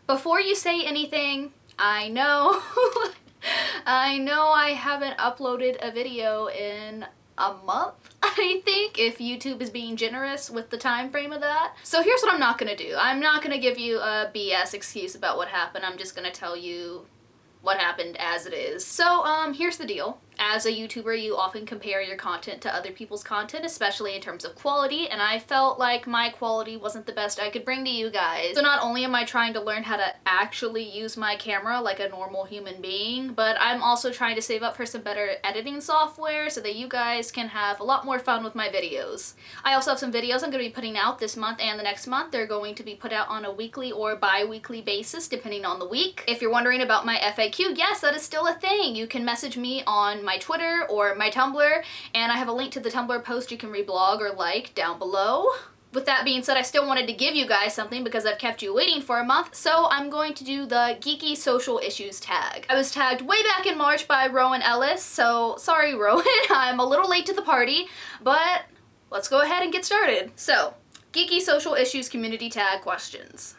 Before you say anything, I know I know I haven't uploaded a video in a month, I think, if YouTube is being generous with the time frame of that. So here's what I'm not gonna do. I'm not gonna give you a BS excuse about what happened. I'm just gonna tell you what happened as it is. So here's the deal. As a YouTuber, you often compare your content to other people's content, especially in terms of quality, and I felt like my quality wasn't the best I could bring to you guys. So not only am I trying to learn how to actually use my camera like a normal human being, but I'm also trying to save up for some better editing software so that you guys can have a lot more fun with my videos. I also have some videos I'm going to be putting out this month and the next month. They're going to be put out on a weekly or bi-weekly basis, depending on the week. If you're wondering about my FAQ, yes, that is still a thing. You can message me on my Twitter or my Tumblr, and I have a link to the Tumblr post you can reblog or like down below. With that being said, I still wanted to give you guys something because I've kept you waiting for a month, so I'm going to do the Geeky Social Issues tag. I was tagged way back in March by Rowan Ellis, so sorry Rowan, I'm a little late to the party, but let's go ahead and get started. So, Geeky Social Issues community tag questions.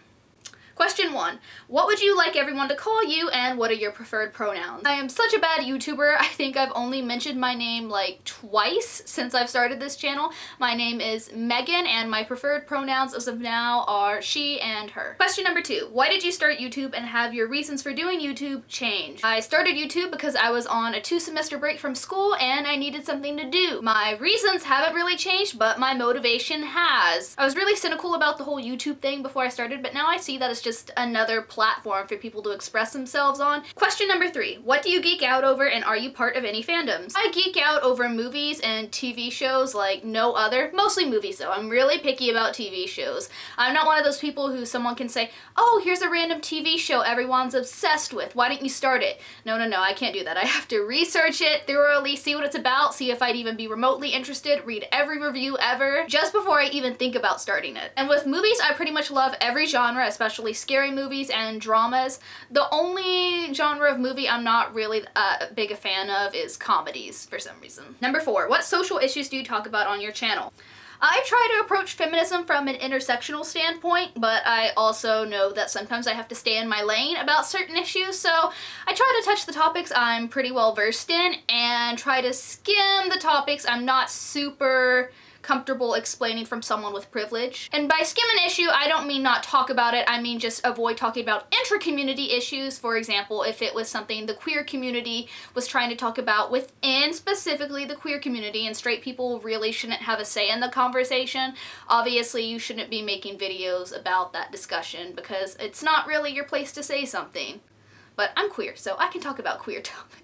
Question 1. What would you like everyone to call you, and what are your preferred pronouns? I am such a bad YouTuber. I think I've only mentioned my name like twice since I've started this channel. My name is Megan, and my preferred pronouns as of now are she and her. Question number 2. Why did you start YouTube, and have your reasons for doing YouTube changed? I started YouTube because I was on a 2-semester break from school and I needed something to do. My reasons haven't really changed, but my motivation has. I was really cynical about the whole YouTube thing before I started, but now I see that it's just another platform for people to express themselves on. Question number 3. What do you geek out over, and are you part of any fandoms? I geek out over movies and TV shows like no other. Mostly movies though. I'm really picky about TV shows. I'm not one of those people who someone can say, oh, here's a random TV show everyone's obsessed with. Why don't you start it? No, I can't do that. I have to research it thoroughly, see what it's about, see if I'd even be remotely interested, read every review ever, just before I even think about starting it. And with movies, I pretty much love every genre, especially scary movies and dramas. The only genre of movie I'm not really big a fan of is comedies for some reason. Number 4, what social issues do you talk about on your channel? I try to approach feminism from an intersectional standpoint, but I also know that sometimes I have to stay in my lane about certain issues, so I try to touch the topics I'm pretty well versed in and try to skim the topics I'm not super comfortable explaining from someone with privilege. And by skim an issue, I don't mean not talk about it, I mean just avoid talking about intra-community issues. For example, if it was something the queer community was trying to talk about within specifically the queer community and straight people really shouldn't have a say in the conversation, obviously you shouldn't be making videos about that discussion because it's not really your place to say something. But I'm queer, so I can talk about queer topics.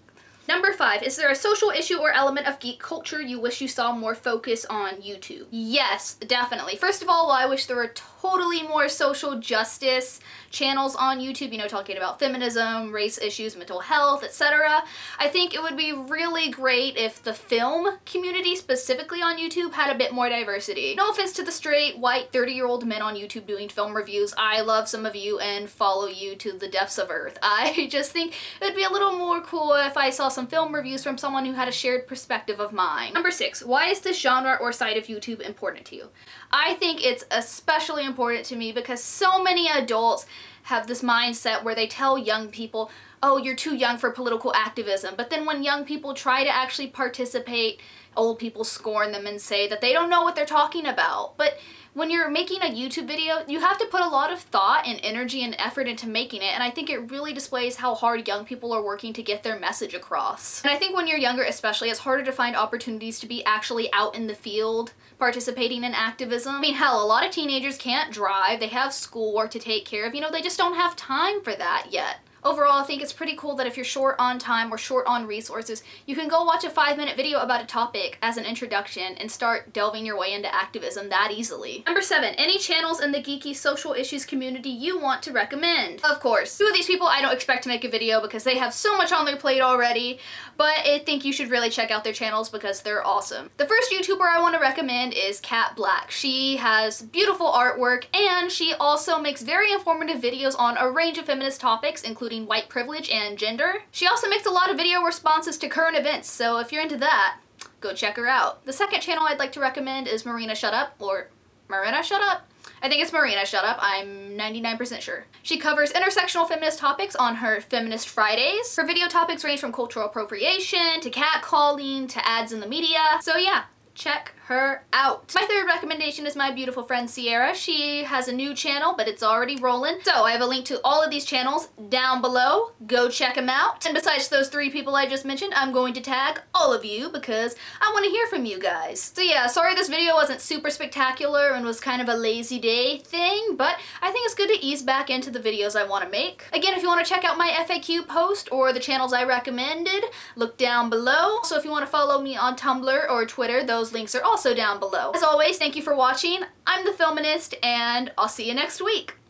Number 5, is there a social issue or element of geek culture you wish you saw more focus on YouTube? Yes, definitely. First of all, I wish there were totally more social justice channels on YouTube, you know, talking about feminism, race issues, mental health, etc. I think it would be really great if the film community specifically on YouTube had a bit more diversity. No offense to the straight, white, 30-year-old men on YouTube doing film reviews. I love some of you and follow you to the depths of earth. I just think it would be a little more cool if I saw some film reviews from someone who had a shared perspective of mine. Number 6, why is this genre or side of YouTube important to you? I think it's especially important to me because so many adults have this mindset where they tell young people, oh, you're too young for political activism. But then when young people try to actually participate, old people scorn them and say that they don't know what they're talking about. But when you're making a YouTube video, you have to put a lot of thought and energy and effort into making it, and I think it really displays how hard young people are working to get their message across. And I think when you're younger especially, it's harder to find opportunities to be actually out in the field participating in activism. I mean, hell, a lot of teenagers can't drive, they have schoolwork to take care of, you know, they just don't have time for that yet. Overall, I think it's pretty cool that if you're short on time or short on resources, you can go watch a 5-minute video about a topic as an introduction and start delving your way into activism that easily. Number 7, any channels in the geeky social issues community you want to recommend? Of course, 2 of these people I don't expect to make a video because they have so much on their plate already, but I think you should really check out their channels because they're awesome. The first YouTuber I want to recommend is Cat Black. She has beautiful artwork and she also makes very informative videos on a range of feminist topics, including white privilege and gender. She also makes a lot of video responses to current events, so if you're into that, go check her out. The second channel I'd like to recommend is Marina Shut Up, or Marina Shut Up. I think it's Marina, shut up, I'm 99% sure. She covers intersectional feminist topics on her Feminist Fridays. Her video topics range from cultural appropriation, to catcalling, to ads in the media. So yeah, check her out. My third recommendation is my beautiful friend Sierra. She has a new channel, but it's already rolling. So I have a link to all of these channels down below. Go check them out. And besides those 3 people I just mentioned, I'm going to tag all of you because I want to hear from you guys. So yeah, sorry this video wasn't super spectacular and was kind of a lazy day thing, but I think it's good to ease back into the videos I want to make. Again, if you want to check out my FAQ post or the channels I recommended, look down below. So if you want to follow me on Tumblr or Twitter, those links are also down below. As always, thank you for watching. I'm the Feminist, and I'll see you next week.